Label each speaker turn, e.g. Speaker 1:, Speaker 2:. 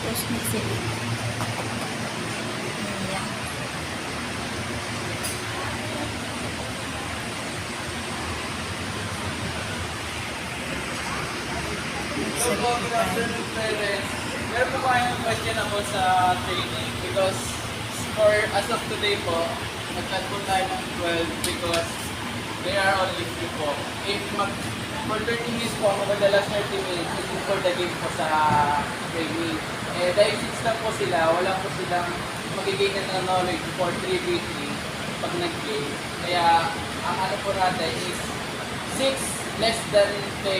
Speaker 1: Tapos mix it. Ayan.
Speaker 2: So po, good afternoon parents. Meron po kayong question ako sa training because for as of today po, nag-cut po tayo ng 12 because they are only free po. If for 30 minutes po, magdala 30 minutes, this is for the game po sa training. Eh, dahil 6 lang po sila, wala po silang magiging na knowledge for 3v3 pag nag-game. Kaya, ang ano po natin is 6 less than 10